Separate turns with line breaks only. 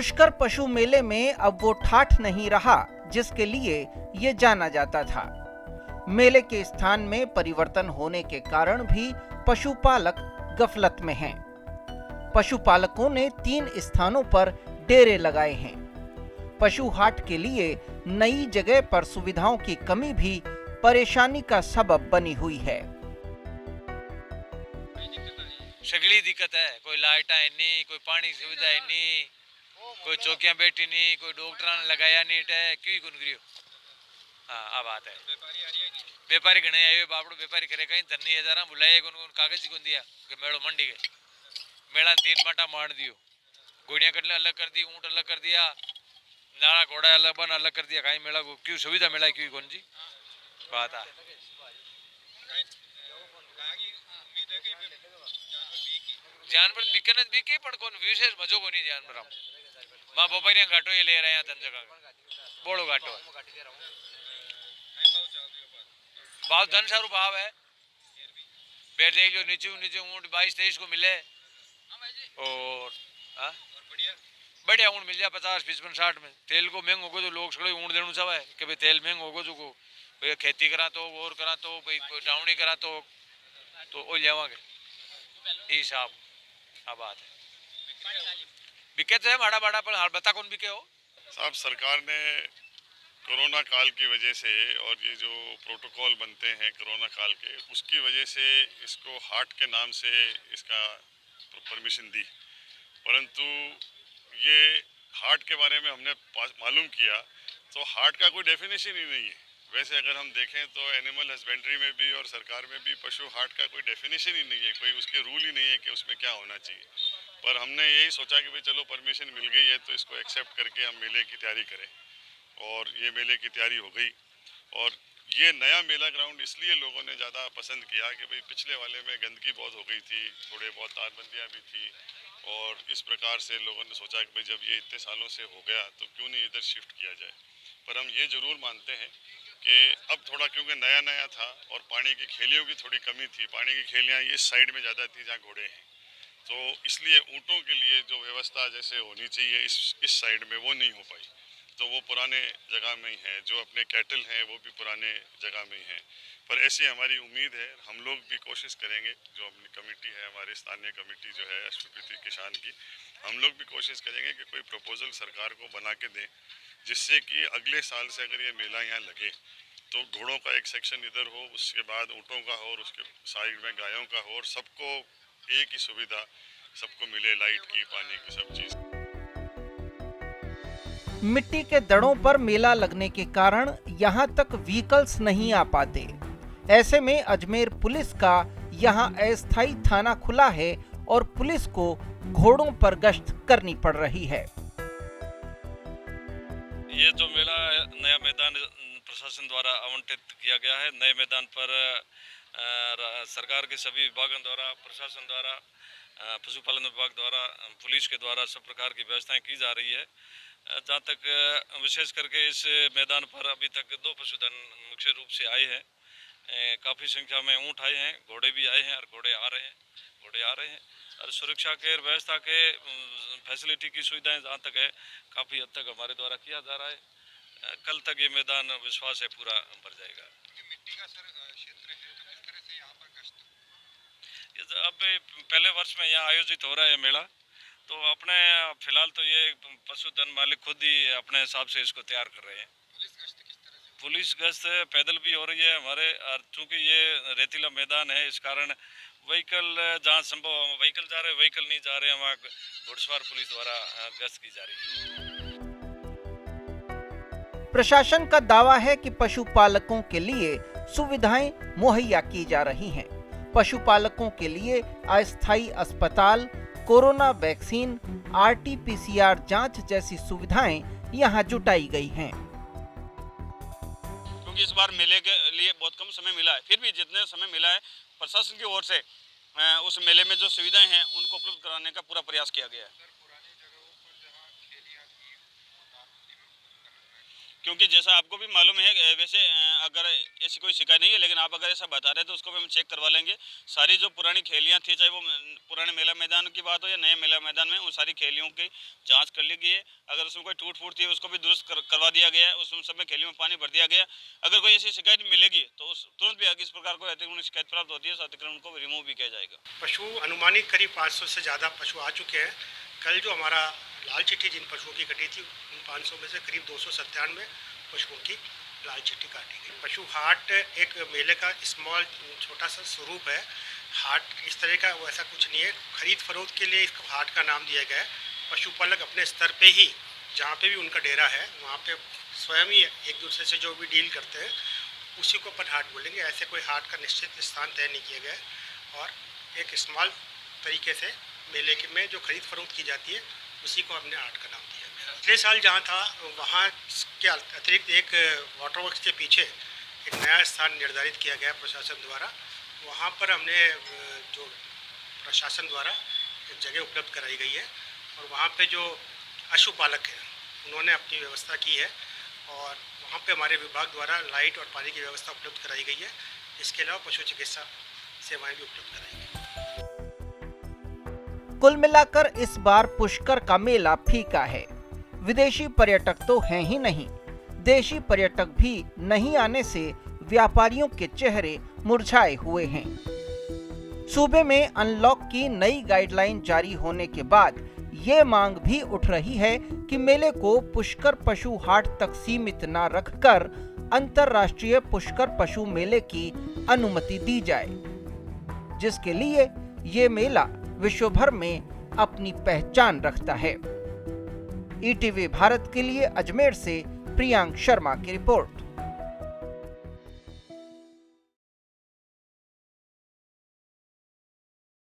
पुष्कर पशु मेले में अब वो ठाठ नहीं रहा जिसके लिए ये जाना जाता था। मेले के स्थान में परिवर्तन होने के कारण भी पशुपालक गफलत में हैं। पशुपालकों ने 3 स्थानों पर डेरे लगाए हैं। पशु हाट के लिए नई जगह पर सुविधाओं की कमी भी परेशानी का सबब बनी हुई है।
सगली दिक्कत है, कोई लाइट है नहीं, कोई पानी सुविधा है नहीं, कोई चौकियां बैठी नहीं, कोई डॉक्टर ने लगाया नहीं है, क्यों कौन करियो। हाँ आ बात है। व्यापारी घने आए बापड़ो व्यापारी करे कहीं धन्नी हजारा बुलाए कौन कौन कागज कौन दिया कि मेड़ो मंडी गए मेड़ा 3 बाटा मार दियो, घोड़ियां कटले अलग कर दी, ऊँट अलग कर दिया, नाड़ा घोड़ा अलग बन अलग कर दिया, कहीं मेला को क्यों सुविधा मिला क्यों कौन जी बात है। जानवर बिकने बिके पण कोन विशेष मजो कोनी जानवर हम मां बोपरिया घाटो ये ले रहे हैं तन जगह बोड़ो घाटो भाव धन सारू भाव है। बेर देख लो नीचे नीचे ऊँट 22-23 को मिले और बढ़िया ऊँट मिल जाए 50-55-60 में। तेल को महंग होगा तो लोग सगळे ऊँट देनु चाहे कि भाई तेल महंग होगा जो को भाई खेती करा तो और करा तो भाई डावणी करा तो ओ लेवांगे हिसाब आ बात है। बिके तो है माड़ा माड़ा पर हाल बता कौन बिके हो
साहब। सरकार ने कोरोना काल की वजह से और ये जो प्रोटोकॉल बनते हैं कोरोना काल के उसकी वजह से इसको हाट के नाम से इसका परमिशन दी, परंतु ये हाट के बारे में हमने मालूम किया तो हाट का कोई डेफिनेशन ही नहीं है। वैसे अगर हम देखें तो एनिमल हस्बेंड्री में भी और सरकार में भी पशु हाट का कोई डेफिनेशन ही नहीं है, कोई उसके रूल ही नहीं है कि उसमें क्या होना चाहिए। पर हमने यही सोचा कि भाई चलो परमिशन मिल गई है तो इसको एक्सेप्ट करके हम मेले की तैयारी करें और ये मेले की तैयारी हो गई। और ये नया मेला ग्राउंड इसलिए लोगों ने ज़्यादा पसंद किया कि भाई पिछले वाले में गंदगी बहुत हो गई थी, थोड़े बहुत तारबंदियाँ भी थी और इस प्रकार से लोगों ने सोचा कि भाई जब ये इतने सालों से हो गया तो क्यों नहीं इधर शिफ्ट किया जाए। पर हम ये ज़रूर मानते हैं कि अब थोड़ा क्योंकि नया नया था और पानी की खेलियों की थोड़ी कमी थी, पानी की खेलियाँ इस साइड में ज़्यादा थी जहाँ घोड़े हैं, तो इसलिए ऊँटों के लिए जो व्यवस्था जैसे होनी चाहिए इस साइड में वो नहीं हो पाई, तो वो पुराने जगह में ही है। जो अपने कैटल हैं वो भी पुराने जगह में ही हैं। पर ऐसी हमारी उम्मीद है, हम लोग भी कोशिश करेंगे, जो अपनी कमेटी है हमारी स्थानीय कमेटी जो है अश्वपति किसान की, हम लोग भी कोशिश करेंगे कि कोई प्रपोजल सरकार को बना के दें जिससे कि अगले साल से अगर ये मेला यहाँ लगे तो घोड़ों का एक सेक्शन इधर हो, उसके बाद ऊँटों का हो और उसके साइड में गायों का हो और सबको एक ही सुविधा सबको मिले, लाइट की, पानी की, सब चीज़।
मिट्टी के दड़ों पर मेला लगने के कारण यहाँ तक व्हीकल्स नहीं आ पाते। ऐसे में अजमेर पुलिस का यहाँ अस्थायी थाना खुला है और पुलिस को घोड़ों पर गश्त करनी पड़ रही है।
ये जो मेला नया मैदान प्रशासन द्वारा आवंटित किया गया है, नए मैदान पर सरकार के सभी विभागों द्वारा, प्रशासन द्वारा, पशुपालन विभाग द्वारा, पुलिस के द्वारा सब प्रकार की व्यवस्थाएं की जा रही है। जहाँ तक विशेष करके इस मैदान पर अभी तक 2 पशुधन मुख्य रूप से आए हैं। काफ़ी संख्या में ऊँट आए हैं, घोड़े भी आए हैं और घोड़े आ रहे हैं और सुरक्षा के व्यवस्था के फैसिलिटी की सुविधाएं जहाँ तक है काफ़ी हद तक हमारे द्वारा किया जा रहा है। कल तक ये मैदान विश्वास है पूरा भर जाएगा।
मिट्टी का सर क्षेत्र है तो किस तरह से यहाँ पर गश्त
अब पहले वर्ष में यहाँ आयोजित हो रहा है मेला, तो अपने फिलहाल तो ये पशुधन मालिक खुद ही अपने हिसाब से इसको तैयार कर रहे हैं। पुलिस गश्त पैदल भी हो रही है हमारे, और चूँकि ये रेतीला मैदान है इस कारण व्हीकल जहाँ संभव व्हीकल जा रहे, व्हीकल नहीं जा रहे, वहाँ घुड़सवार पुलिस द्वारा गश्त की जा रही है।
प्रशासन का दावा है कि पशुपालकों के लिए सुविधाएं मुहैया की जा रही हैं। पशुपालकों के लिए अस्थायी अस्पताल, कोरोना वैक्सीन, RT-PCR जांच जैसी सुविधाएं यहां जुटाई गई हैं।
क्योंकि इस बार मेले के लिए बहुत कम समय मिला है, फिर भी जितने समय मिला है प्रशासन की ओर से उस मेले में जो सुविधाएं हैं उनको उपलब्ध कराने का पूरा प्रयास किया गया है। क्योंकि जैसा आपको भी मालूम है वैसे अगर ऐसी कोई शिकायत नहीं है, लेकिन आप अगर ऐसा बता रहे हैं तो उसको भी हम चेक करवा लेंगे। सारी जो पुरानी खेलियाँ थी, चाहे वो पुराने मेला मैदान की बात हो या नए मेला मैदान में, उन सारी खेलियों की जांच कर ली गई है। अगर उसमें कोई टूट फूट थी उसको भी दुरुस्त करवा दिया गया है, उस सब में खेलियों में पानी भर दिया गया। अगर कोई ऐसी शिकायत मिलेगी तो तुरंत भी अगर इस प्रकार को अतिक्रमण शिकायत प्राप्त होती है तो अतिक्रमण को रिमूव भी किया जाएगा।
पशु अनुमानित करीब 500 से ज़्यादा पशु आ चुके हैं। कल जो हमारा लाल चिट्ठी जिन पशुओं की कटी थी, उन 500 में से करीब 297 पशुओं की लाल चिट्ठी काटी गई। पशु हाट एक मेले का स्मॉल छोटा सा स्वरूप है। हाट इस तरह का वैसा कुछ नहीं है। खरीद फरोख्त के लिए इसको हाट का नाम दिया गया है। पशुपालक अपने स्तर पे ही, जहाँ पे भी उनका डेरा है, वहाँ पे स्वयं ही एक दूसरे से जो भी डील करते हैं उसी को अपन हाट बोलेंगे। ऐसे कोई हाट का निश्चित स्थान तय नहीं किया गया है। और एक स्मॉल तरीके से मेले के में जो खरीद फरोख्त की जाती है उसी को हमने हाट का नाम दिया। पिछले साल जहाँ था वहाँ के अतिरिक्त एक वाटर वर्क्स के पीछे एक नया स्थान निर्धारित किया गया प्रशासन द्वारा। वहाँ पर हमने जो प्रशासन द्वारा एक जगह उपलब्ध कराई गई है और वहाँ पे जो पशुपालक हैं उन्होंने अपनी व्यवस्था की है और वहाँ पे हमारे विभाग द्वारा लाइट और पानी की व्यवस्था उपलब्ध कराई गई है। इसके अलावा पशु चिकित्सा सेवाएं भी उपलब्ध कराई गई।
कुल मिलाकर इस बार पुष्कर का मेला फीका है। विदेशी पर्यटक तो हैं ही नहीं, देशी पर्यटक भी नहीं आने से व्यापारियों के चेहरे मुरझाए हुए हैं। सूबे में अनलॉक की नई गाइडलाइन जारी होने के बाद ये मांग भी उठ रही है कि मेले को पुष्कर पशु हाट तक सीमित न रखकर अंतर्राष्ट्रीय पुष्कर पशु मेले की अनुमति दी जाए, जिसके लिए ये मेला विश्व भर में अपनी पहचान रखता है। ईटीवी भारत के लिए अजमेर से प्रियांक शर्मा की रिपोर्ट।